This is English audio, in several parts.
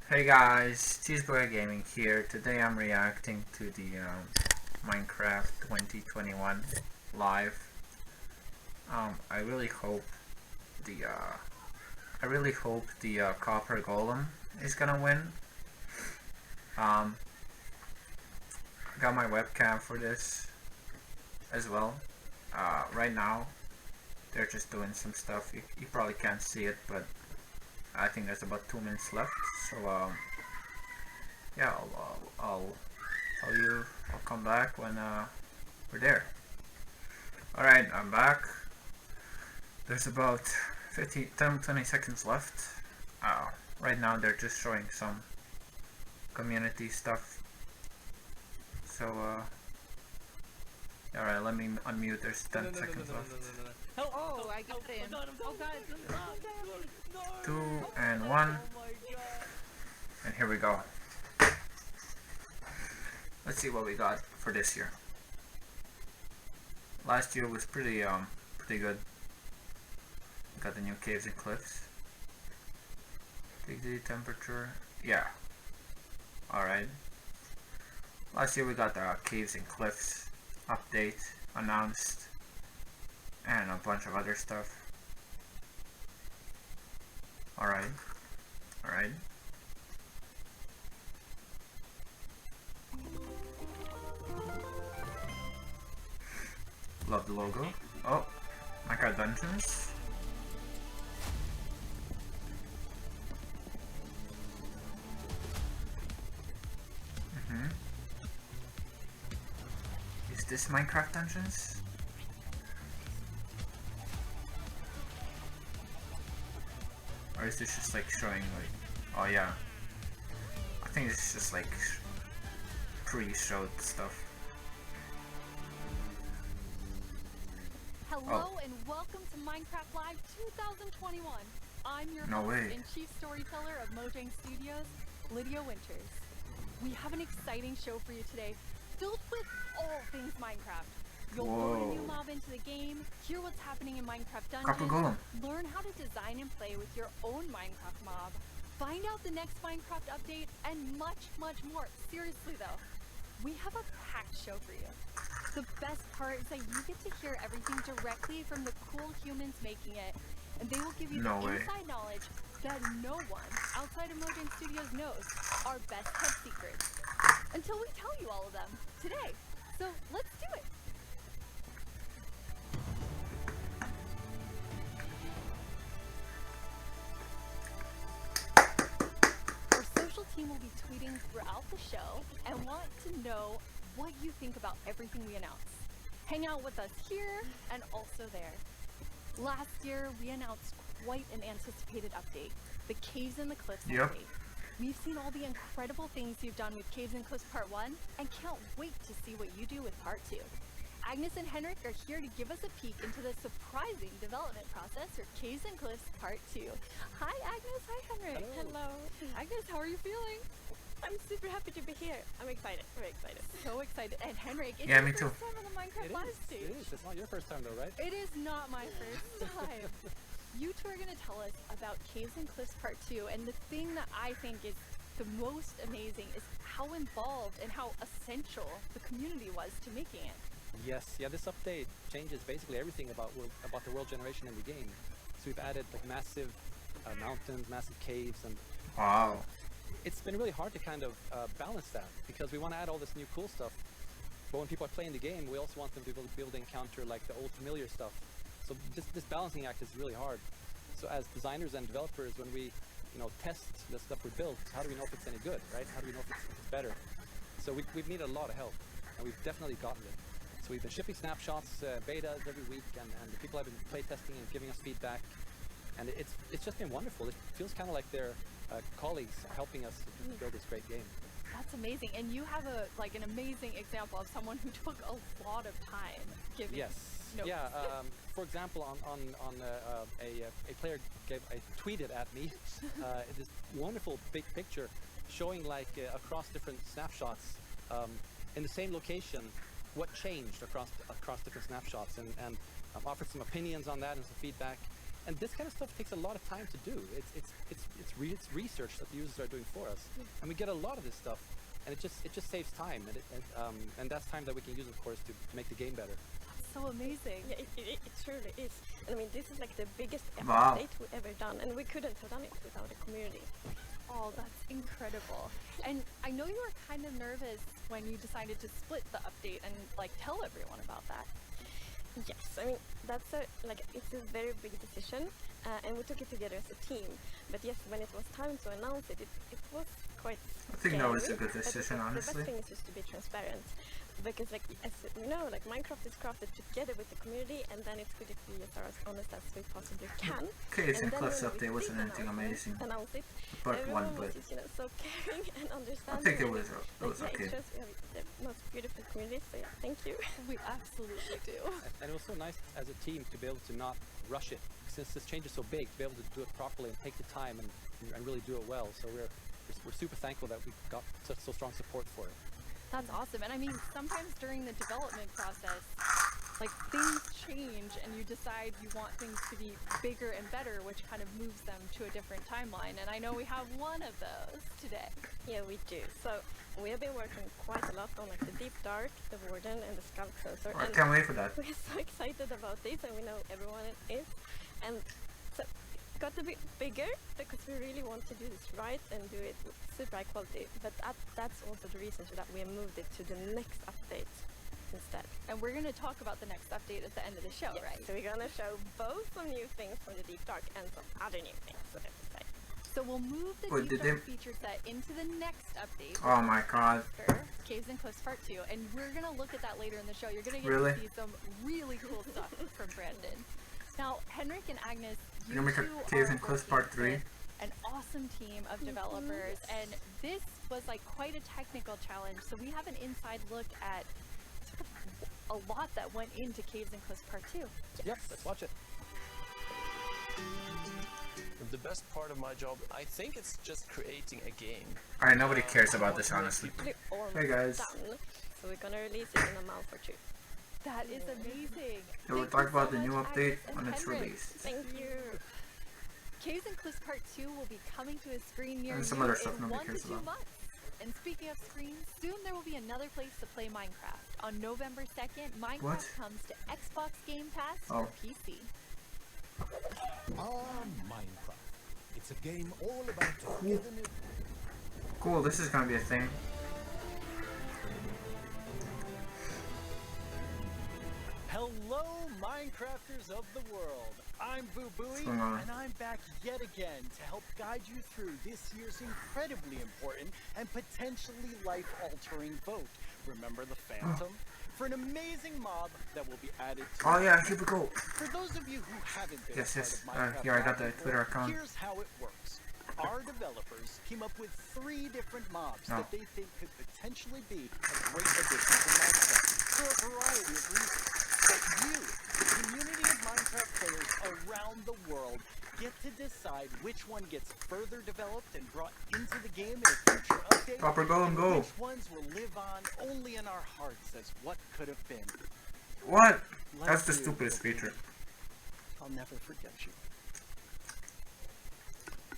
Hey guys, Cheesebugga Gaming here. Today I'm reacting to the Minecraft 2021 live. I really hope the Copper Golem is gonna win. I got my webcam for this as well. Right now they're just doing some stuff. You probably can't see it, but I think there's about 2 minutes left. So yeah, I'll tell you. I'll come back when we're there. Alright, I'm back. There's about 20 seconds left. Right now they're just showing some community stuff. So alright, let me unmute. There's 10 seconds left. Help! Oh, I got him. Oh god. 2 and 1. And here we go. Let's see what we got for this year. Last year was pretty good. We got the new caves and cliffs. Degree temperature. Yeah. Alright. Last year we got the caves and cliffs update announced. And a bunch of other stuff. Alright. Alright. Love the logo. Oh, Minecraft Dungeons. Is this Minecraft Dungeons? Or is this just like showing like, oh yeah. I think it's just like pre-showed stuff. Hello and welcome to Minecraft Live 2021. I'm your No host way. and chief storyteller of Mojang Studios, Lydia Winters. We have an exciting show for you today, filled with all things Minecraft. You'll load a new mob into the game, hear what's happening in Minecraft Copper Dungeons, Golem. learn how to design and play with your own Minecraft mob, find out the next Minecraft update, and much, much more. Seriously though, we have a packed show for you. The best part is that you get to hear everything directly from the cool humans making it, and they will give you No the way. inside knowledge that no one outside of Mojang Studios knows, our best kept secrets. Until we tell you all of them today. So let's do it. Our social team will be tweeting throughout the show and want to know what you think about everything we announce. Hang out with us here and also there. Last year, we announced quite an anticipated update, the Caves and the Cliffs update. We've seen all the incredible things you've done with Caves and Cliffs Part 1 and can't wait to see what you do with Part 2. Agnes and Henrik are here to give us a peek into the surprising development process for Caves and Cliffs Part 2. Hi Agnes, hi Henrik. Hello. Agnes, how are you feeling? I'm super happy to be here. I'm excited. Very excited. So excited. And Henrik, it's Yeah, your me first too. time on the Minecraft Live stage. It is. It's not your first time though, right? It is not my first time. You two are going to tell us about Caves and Cliffs Part 2, and the thing that I think is the most amazing is how involved and how essential the community was to making it. Yes. Yeah. This update changes basically everything about the world generation in the game. So we've added like massive mountains, massive caves, and Wow. it's been really hard to kind of balance that because we want to add all this new cool stuff, but when people are playing the game, we also want them to be able to encounter like the old familiar stuff. So this balancing act is really hard. So as designers and developers, when we test the stuff we built, how do we know if it's any good, right? How do we know if it's better? So we've needed a lot of help, and we've definitely gotten it. So we've been shipping snapshots, betas every week, and the people have been play testing and giving us feedback, and it's just been wonderful. It feels kind of like they're colleagues helping us to build this great game. That's amazing. And you have an amazing example of someone who took a lot of time giving Yes. notes. Yeah. For example, a player tweeted at me this wonderful big picture showing like across different snapshots in the same location what changed across different snapshots, and offered some opinions on that and some feedback. And this kind of stuff takes a lot of time to do. It's research that the users are doing for us, and we get a lot of this stuff, and it just saves time, and that's time that we can use, of course, to make the game better. That's so amazing. Yeah, it truly is. And I mean, this is like the biggest Wow. update we've ever done, and we couldn't have done it without a community. Oh, that's incredible. And I know you were kind of nervous when you decided to split the update and like tell everyone about that. Yes, I mean, it's a very big decision, and we took it together as a team. But yes, when it was time to announce it, it was quite I think that was a scary, good but decision, the honestly. best thing is just to be transparent. Because like, as we know, like Minecraft is crafted together with the community, and then it's good if we are as honest as we possibly can. Caves and then Cliffs when we update wasn't did anything amazing. announce it, But everyone one, was but just, so caring and I understanding. think it and was yeah, okay. it shows we have the most beautiful community, so yeah, thank you. We absolutely do. And it was so nice as a team to be able to not rush it, since this change is so big, to be able to do it properly and take the time and really do it well. So we're super thankful that we got such so strong support for it. That's awesome. And I mean, sometimes during the development process, like things change and you decide you want things to be bigger and better, which kind of moves them to a different timeline. And I know we have one of those today. Yeah, we do. So we have been working quite a lot on like the Deep Dark, the Warden, and the Scout Sensor. I And can't wait for that. we're so excited about this, and we know everyone is. And so it got a bit bigger because we really want to do this right and do it with super high quality. But that's also the reason for that we have moved it to the next update instead. And we're going to talk about the next update at the end of the show, Yes, right? so we're gonna show both some new things from the Deep Dark and some other new things. So let's say. So we'll move the Wait, Deep did Dark feature set into the next update. Oh my god. After Caves and Cliffs Part 2, and we're going to look at that later in the show. You're going to get Really? to see some really cool stuff from Brandon. Now, Henrik and Agnes, you You're gonna make two a Caves are and Cliffs working Part 3? with an awesome team of developers, and this was like quite a technical challenge. So we have an inside look at sort of a lot that went into Caves and Cliffs Part 2. Yep, let's watch it. The best part of my job, I think it's just creating a game. Alright, nobody cares about this, honestly. We're almost Hey, guys. done. So we're gonna release it in a month or two. That is amazing. So we'll Thank talk you about so the new much, update Agnes and when it's Henrik. released. Thank you. Caves and Cliffs Part 2 will be coming to a screen near And some you other stuff in nobody 1 to cares 2 about. months. And speaking of screens, soon there will be another place to play Minecraft. On November 2nd, Minecraft What? comes to Xbox Game Pass Oh. for PC. Minecraft. It's a game all about togetherness. Cool, this is gonna be a thing. Hello, Minecrafters of the world. I'm Boo What's Booey, going on? and I'm back yet again to help guide you through this year's incredibly important and potentially life-altering vote. Remember the Phantom? For an amazing mob that will be added to Oh yeah, here we go. For those of you who haven't been Yes, a part yes. of Minecraft Here, I got the before, Twitter account. Here's how it works. Our developers came up with 3 different mobs Oh. that they think could potentially be a great addition to Minecraft for a variety of reasons. But you, the community of Minecraft players around the world, get to decide which one gets further developed and brought into the game in a future update, Copper Golem, and go. which ones will live on only in our hearts as what could have been. What? Like That's the you, stupidest okay? feature. I'll never forget you.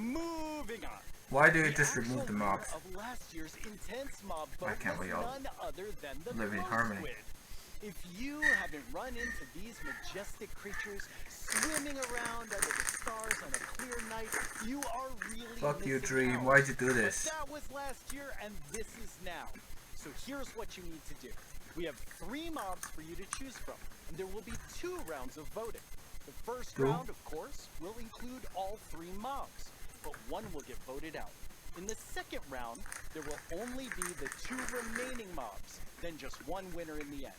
Moving on. Why do you The just remove actual the mobs? winner of last year's intense mob vote Why can't was we all none other than the live in Ghost harmony? Squid. If you haven't run into these majestic creatures swimming around under the stars on a clear night, you are really Fuck you, missing Dream. out. Why'd you do But this? that was last year, and this is now. So here's what you need to do. We have 3 mobs for you to choose from, and there will be 2 rounds of voting. The first 2? round, of course, will include all 3 mobs, but 1 will get voted out. In the second round, there will only be the 2 remaining mobs, then just 1 winner in the end.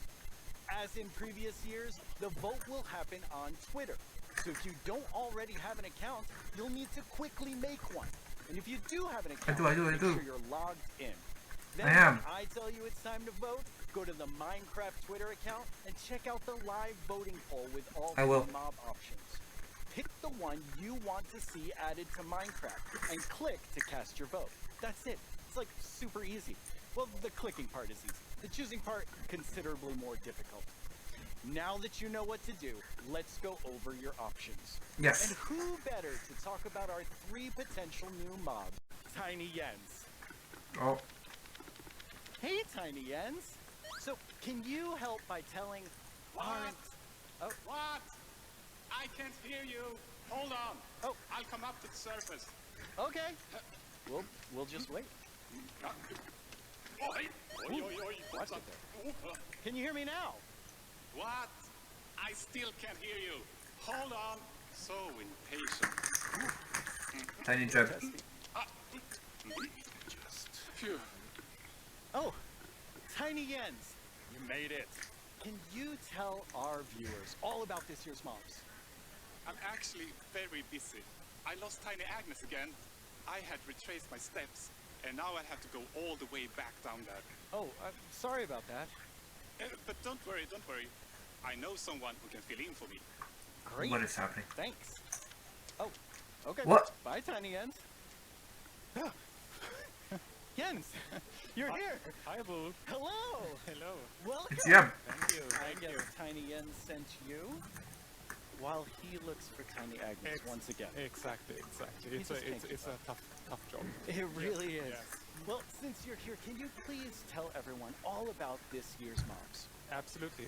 As in previous years, the vote will happen on Twitter. So if you don't already have an account, you'll need to quickly make one. And if you do have an account, I do. make sure you're logged in. Then I am. when I tell you it's time to vote, go to the Minecraft Twitter account and check out the live voting poll with all I 3 will. mob options. Pick the one you want to see added to Minecraft and click to cast your vote. That's it. It's like super easy. Well, the clicking part is easy. The choosing part, considerably more difficult. Now that you know what to do, let's go over your options. Yes. And who better to talk about our 3 potential new mobs? Tiny Jens. Oh, Hey, Tiny Jens. So, can you help by telling aren't... Oh, What? I can't hear you. Hold on. Oh. I'll come up to the surface. okay. We'll just wait. Oi, oi, oi, oi. Watch it there. Can you hear me now? What? I still can't hear you. Hold on. So impatient. tiny job. Just phew. Oh, Tiny Jens, you made it. Can you tell our viewers all about this year's mobs? I'm actually very busy. I lost Tiny Agnes again. I had retraced my steps, and now I have to go all the way back down there. Oh, sorry about that. But don't worry, don't worry. I know someone who can fill in for me. Great. What is happening? Thanks. Oh, okay. What? Bye, Tiny Jens. Jens, you're here. Hi, Boo. Hello. Hello. Welcome. It's Yum. Thank you. I Thank you. guess Tiny Jens sent you while he looks for Tiny Agnes once again. Exactly. He's just kinky, It's a tough job. It really is. Yes. Well, since you're here, can you please tell everyone all about this year's mobs? Absolutely.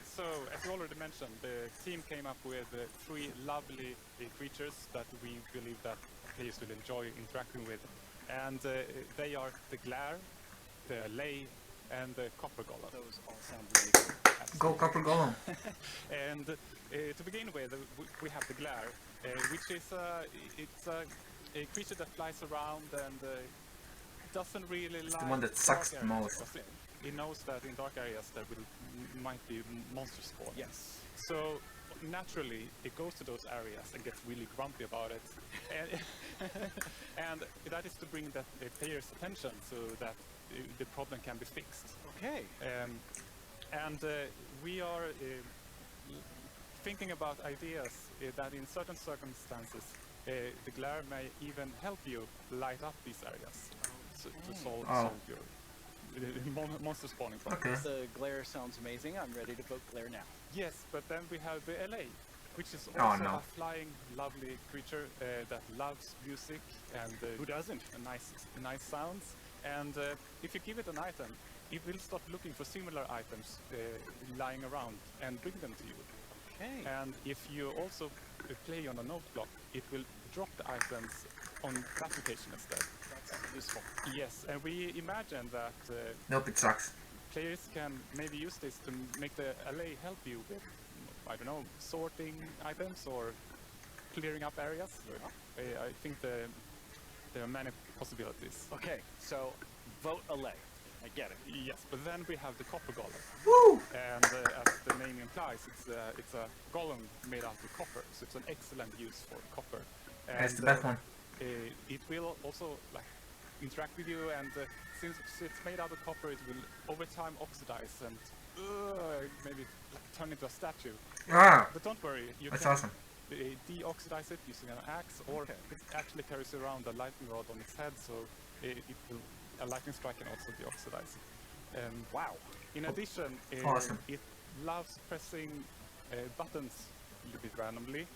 So, as you already mentioned, the team came up with 3 lovely creatures that we believe that players will enjoy interacting with. And they are the Glare, the Lay, and the Copper Golem. Those all sound really good. Go Copper Golem. And to begin with, we have the Glare, which is a creature that flies around and doesn't really like the one that sucks dark the areas, most. because it knows that in dark areas there might be monsters spawn. Yes. So naturally, it goes to those areas and gets really grumpy about it, and that is to bring the player's attention so that the problem can be fixed. Okay. And we are thinking about ideas that in certain circumstances the glare may even help you light up these areas to solve your monster spawning problem. Okay. The glare sounds amazing. I'm ready to vote glare now. Yes, but then we have the LA, which is Oh, also no. a flying, lovely creature that loves music and Who doesn't? nice sounds. And if you give it an item, it will start looking for similar items lying around and bring them to you. Okay. And if you also play on a note block, it will drop the items on that location instead. That's useful. Yes, and we imagine that Nope, it sucks. players can maybe use this to make the LA help you with, I don't know, sorting items or clearing up areas. I think there are many possibilities. Okay, so vote LA. I get it. Yes, but then we have the Copper Golem. Woo! And as the name implies, it's a golem made out of copper, so it's an excellent use for copper. That's the best one. It will also like interact with you, and since it's made out of copper, it will over time oxidize and maybe turn into a statue. Ah! But don't worry, you That's can awesome. de-oxidize it using an axe, or it actually carries around a lightning rod on its head, so a lightning strike can also de-oxidize it. Wow. In addition, Awesome. it loves pressing buttons a little bit randomly,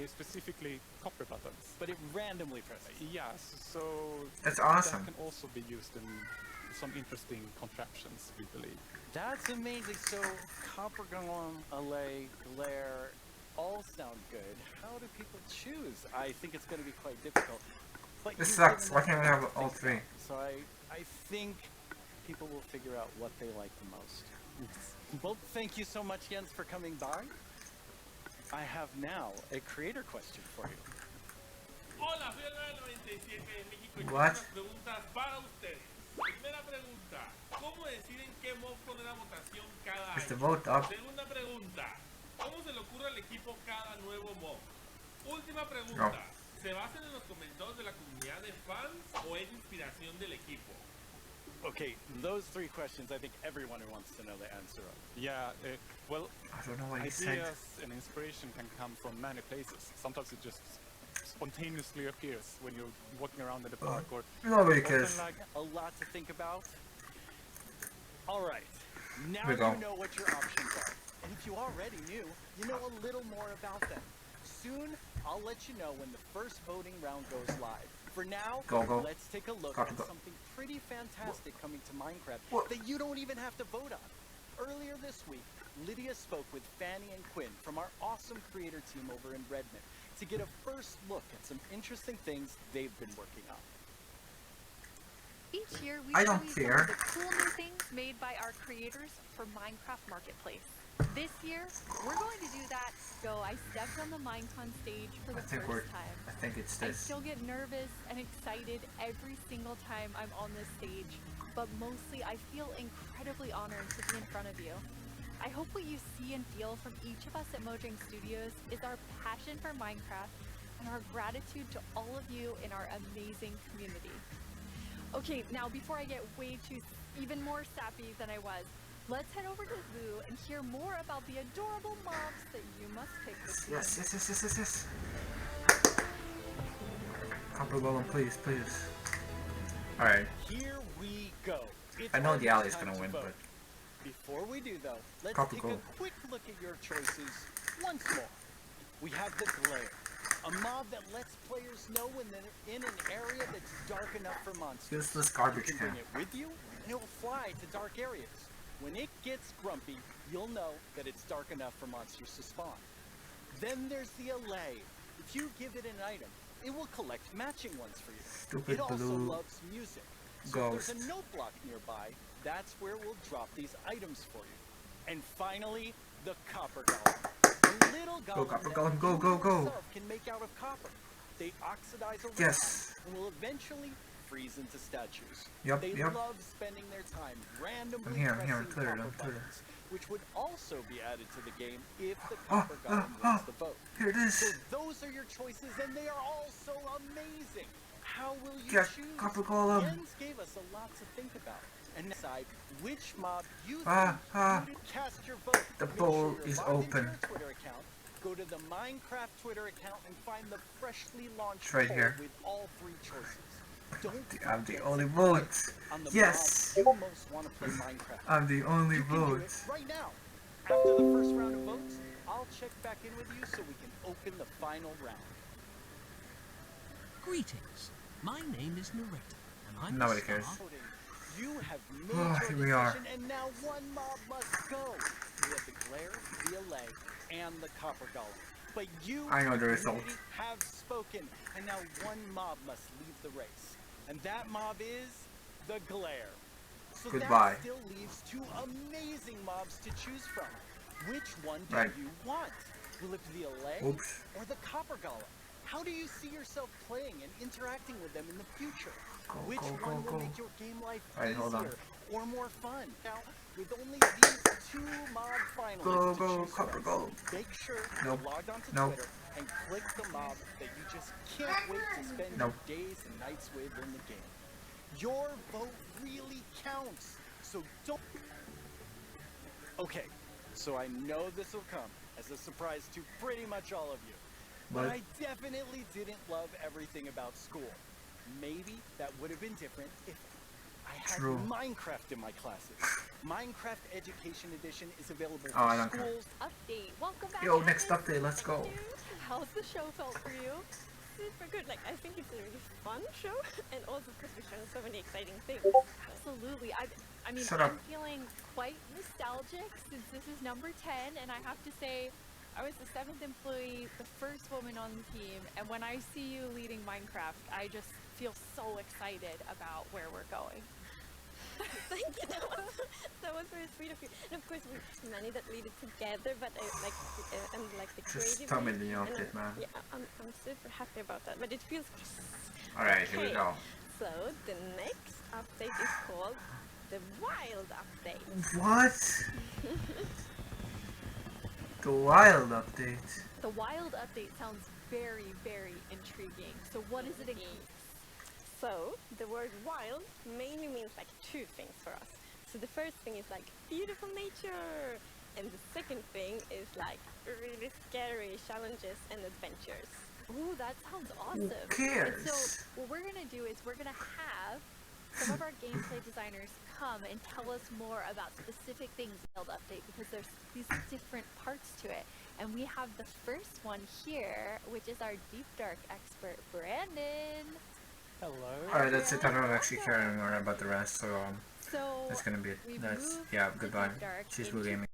specifically copper buttons. But it randomly presses. Yes, so That's awesome. that can also be used in some interesting contraptions, we believe. That's amazing. So Copper Golem, LA, Glare, all sound good. How do people choose? I think it's going to be quite difficult. But This you've sucks. given Why us can't we a lot have to all think three? about. So I think people will figure out what they like the most. Well, thank you so much, Jens, for coming by. I have now a creator question for you. Hola, soy el 97 de México y tengo What? unas preguntas para ustedes. Primera pregunta, ¿cómo deciden qué mob poner a votación cada Is the año? vote up? Segunda pregunta, ¿cómo se le ocurre al equipo cada nuevo mob? Última No. pregunta, ¿se basan en los comentarios de la comunidad de fans o es inspiración del equipo? Okay, those 3 questions I think everyone wants to know the answer of. Yeah, well, I don't know what you said. ideas and inspiration can come from many places. Sometimes it just spontaneously appears when you're walking around in the park, or Nobody often cares. like A lot to think about. All right, now We go. you know what your options are. And if you already knew, you know a little more about them. Soon, I'll let you know when the first voting round goes live. For now, Go. let's take a look Got at to go. something pretty fantastic coming to Minecraft What? that you don't even have to vote on. Earlier this week, Lydia spoke with Fanny and Quinn from our awesome creator team over in Redmond to get a first look at some interesting things they've been working on. Each year, we I show don't you some care. of the cool new things made by our creators for Minecraft Marketplace. This year, we're going to do that, so I stepped on the Minecon stage for the first time. I think it's I this. still get nervous and excited every single time I'm on this stage, but mostly I feel incredibly honored to be in front of you. I hope what you see and feel from each of us at Mojang Studios is our passion for Minecraft and our gratitude to all of you in our amazing community. Okay, now before I get even more sappy than I was, let's head over to Zoo and hear more about the adorable mobs that you must pick this year. Yes. Copper golem, please. Alright. Here we go. It's I know the almost alley's time gonna to win, vote. but Before we do, though, let's Copper take golem. a quick look at your choices once more. We have the glare, a mob that lets players know when they're in an area that's dark enough for monsters. useless You garbage can can. bring it with you, and it will fly to dark areas. When it gets grumpy, you'll know that it's dark enough for monsters to spawn. Then there's the allay. If you give it an item, it will collect matching ones for you. Stupid It also blue loves music. So ghost. if there's a note block nearby, that's where we'll drop these items for you. And finally, the copper golem. A little golem Copper that golem, go, you go, go. yourself can make out of copper. They oxidize over Yes. time and will eventually freeze into statues. Yup, They yup. love spending their time randomly I'm here, pressing clear it, copper I'm clear. buttons, which would also be added to the game if the Oh, copper golem wins the vote. Here it So is. those are your choices, and they are all so amazing. How will you Yes, choose? copper golem. Jens gave us a lot to think about, and decide which mob you Ah, think you should cast your vote. The Make poll sure is you're logged into open. your Twitter account. Go to the Minecraft Twitter account and find the freshly launched It's right poll here. with all 3 choices. Don't I'm the forget only to vote. click on the Yes. mob you most want to play Minecraft. I'm the only You can do vote. it right now. After the first round of votes, I'll check back in with you so we can open the final round. Greetings. My name is Naretta, and I'm Nobody the cares. star. Voting. You have made Oh, your here we are. decision, and now one mob must go. We have the glare, the allay, and the copper golem. But you, I know the the result. community, have spoken, and now one mob must leave the race, and that mob is the glare. So Goodbye. that still leaves 2 amazing mobs to choose from. Which one do Right. you want? Will it be the allay Oops. or the copper golem? How do you see yourself playing and interacting with them in the future? Which one will make your game life Alright, hold on. easier or more fun? Now, with only these 2 mob finalists Go, to go, choose copper from, golem. make sure Nope. you're logged onto Nope. Twitter and click the mob that you just can't wait to spend Nope. your days and nights with in the game. Your vote really counts, so don't... Okay, so I know this will come as a surprise to pretty much all of you. But But I definitely didn't love everything about school. Maybe that would have been different if I had True. Minecraft in my classes. Minecraft Education Edition is available Oh, I for don't care. schools. Update. Welcome back. Yo, next Evan. update, let's go. How's the show felt for you? Super good. Like, I think it's a really fun show, and also because we've shown so many exciting things. Absolutely. I mean, Shut I'm up. feeling quite nostalgic since this is number 10, and I have to say, I was the 7th employee, the first woman on the team, and when I see you leading Minecraft, I just feel so excited about where we're going. Thank you. That was very sweet of you. And of course, we many that lead it together, but I'm like the Just creative. tell me lead, the and update, man. Yeah, I'm super happy about that. But it feels. Alright, here we Okay. go. So the next update is called the Wild Update. What? The wild update. The wild update sounds very, very intriguing. So what does it include? So the word wild mainly means like 2 things for us. So the first thing is like beautiful nature, and the second thing is like really scary challenges and adventures. Ooh, that sounds awesome. cares? And so what we're gonna do is we're gonna have some of our gameplay designers come and tell us more about specific things they'll update because there's these different parts to it. And we have the first one here, which is our Deep Dark expert, Brandon. Hello. Alright, that's it. I don't actually care anymore about the rest, so So that's gonna be it. we've That's, moved yeah, the goodbye. Deep Dark Cheesebugga into Gaming.